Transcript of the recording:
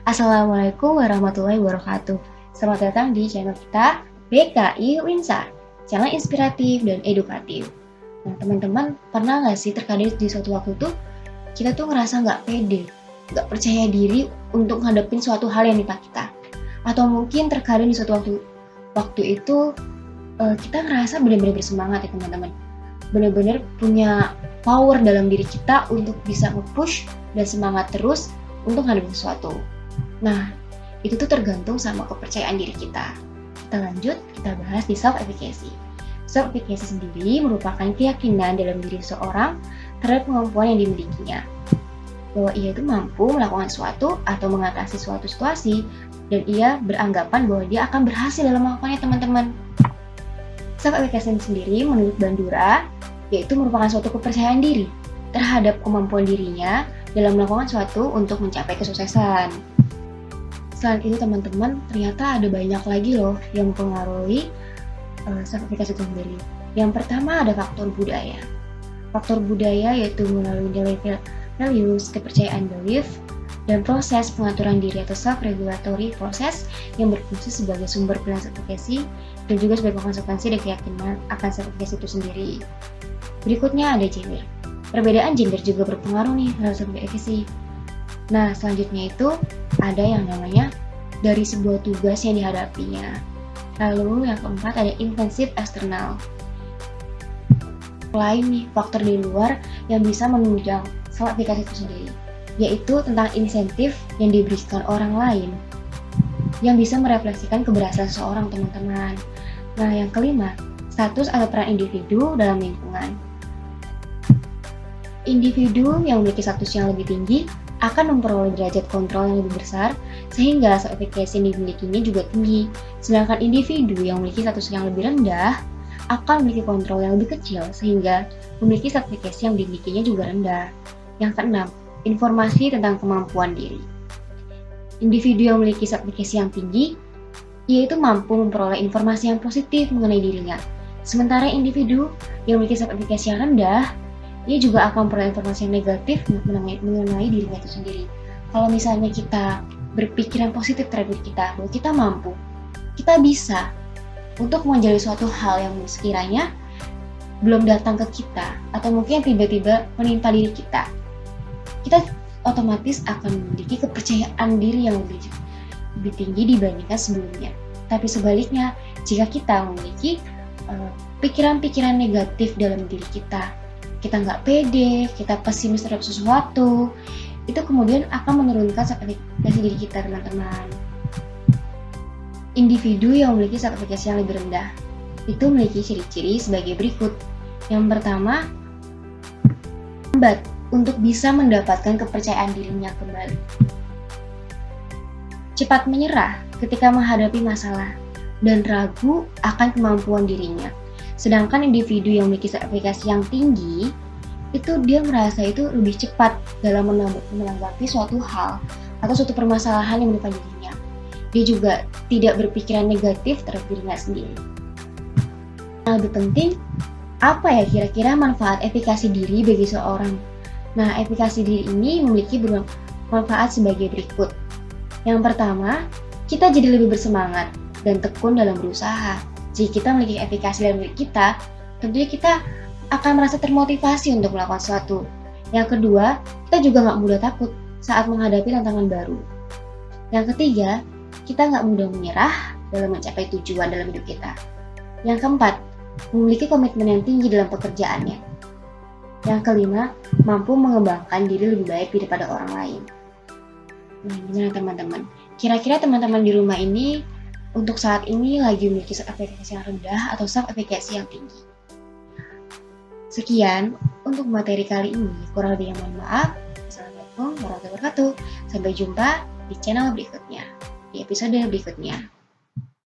Assalamualaikum warahmatullahi wabarakatuh. Selamat datang di channel kita BKI Winsar, channel inspiratif dan edukatif. Nah, teman-teman pernah nggak sih terkadang di suatu waktu tuh kita tuh ngerasa nggak pede, nggak percaya diri untuk ngadepin suatu hal yang menimpa kita, atau mungkin terkadang di suatu waktu itu kita ngerasa benar-benar bersemangat ya teman-teman, benar-benar punya power dalam diri kita untuk bisa nge-push dan semangat terus untuk ngadepin sesuatu. Nah, itu tuh tergantung sama kepercayaan diri kita. Kita lanjut, kita bahas di self-efficacy. Self-efficacy sendiri merupakan keyakinan dalam diri seorang terhadap kemampuan yang dimilikinya. Bahwa ia itu mampu melakukan sesuatu atau mengatasi suatu situasi, dan ia beranggapan bahwa dia akan berhasil dalam melakukannya, teman-teman. Self-efficacy sendiri menurut Bandura, yaitu merupakan suatu kepercayaan diri terhadap kemampuan dirinya dalam melakukan sesuatu untuk mencapai kesuksesan. Selain itu teman-teman, ternyata ada banyak lagi loh yang mempengaruhi self-efficacy itu sendiri. Yang pertama ada faktor budaya. Faktor budaya yaitu melalui nilai values, kepercayaan belief, dan proses pengaturan diri atau self-regulatory proses yang berfungsi sebagai sumber self-efficacy dan juga sebagai konsekuensi dari keyakinan akan self-efficacy itu sendiri. Berikutnya ada gender. Perbedaan gender juga berpengaruh nih terhadap self-efficacy. Nah, selanjutnya itu ada yang namanya dari sebuah tugas yang dihadapinya. Lalu yang keempat ada intensif eksternal. Lain nih faktor di luar yang bisa menunjang self-efficacy itu sendiri, yaitu tentang insentif yang diberikan orang lain yang bisa merefleksikan keberhasilan seseorang, teman-teman. Nah, yang kelima, status atau peran individu dalam lingkungan. Individu yang memiliki status yang lebih tinggi akan memperoleh derajat kontrol yang lebih besar sehingga self-efficacy yang dimilikinya juga tinggi. Sedangkan individu yang memiliki status yang lebih rendah akan memiliki kontrol yang lebih kecil sehingga memiliki self-efficacy yang dimilikinya juga rendah. Yang keenam, informasi tentang kemampuan diri. Individu yang memiliki self-efficacy yang tinggi yaitu mampu memperoleh informasi yang positif mengenai dirinya. Sementara individu yang memiliki self-efficacy yang rendah ia juga akan memperoleh informasi yang negatif mengenai dirinya itu sendiri. Kalau misalnya kita berpikiran positif terhadap diri kita, bahwa kita mampu, kita bisa untuk menjadi suatu hal yang sekiranya belum datang ke kita, atau mungkin tiba-tiba menimpa diri kita, kita otomatis akan memiliki kepercayaan diri yang lebih tinggi dibandingkan sebelumnya. Tapi sebaliknya, jika kita memiliki pikiran-pikiran negatif dalam diri kita nggak pede, kita pesimis terhadap sesuatu, itu kemudian akan menurunkan self-efficacy diri kita, teman-teman. Individu yang memiliki self-efficacy yang lebih rendah itu memiliki ciri-ciri sebagai berikut. Yang pertama, lambat untuk bisa mendapatkan kepercayaan dirinya kembali. Cepat menyerah ketika menghadapi masalah dan ragu akan kemampuan dirinya. Sedangkan individu yang memiliki self-efficacy yang tinggi, itu dia merasa itu lebih cepat dalam menanggapi suatu hal atau suatu permasalahan yang menimpa dirinya. Dia juga tidak berpikiran negatif terhadap dirinya sendiri. Yang lebih penting, apa ya kira-kira manfaat efikasi diri bagi seorang? Nah, efikasi diri ini memiliki manfaat sebagai berikut. Yang pertama, kita jadi lebih bersemangat dan tekun dalam berusaha. Jika kita memiliki efikasi dalam diri kita, tentunya kita akan merasa termotivasi untuk melakukan sesuatu. Yang kedua, kita juga nggak mudah takut saat menghadapi tantangan baru. Yang ketiga, kita nggak mudah menyerah dalam mencapai tujuan dalam hidup kita. Yang keempat, memiliki komitmen yang tinggi dalam pekerjaannya. Yang kelima, mampu mengembangkan diri lebih baik daripada orang lain. Nah, gimana teman-teman? Kira-kira teman-teman di rumah ini untuk saat ini lagi memiliki self-efficacy yang rendah atau self-efficacy yang tinggi. Sekian untuk materi kali ini. Kurang lebihnya mohon maaf. Assalamualaikum warahmatullahi wabarakatuh. Sampai jumpa di channel berikutnya, di episode berikutnya.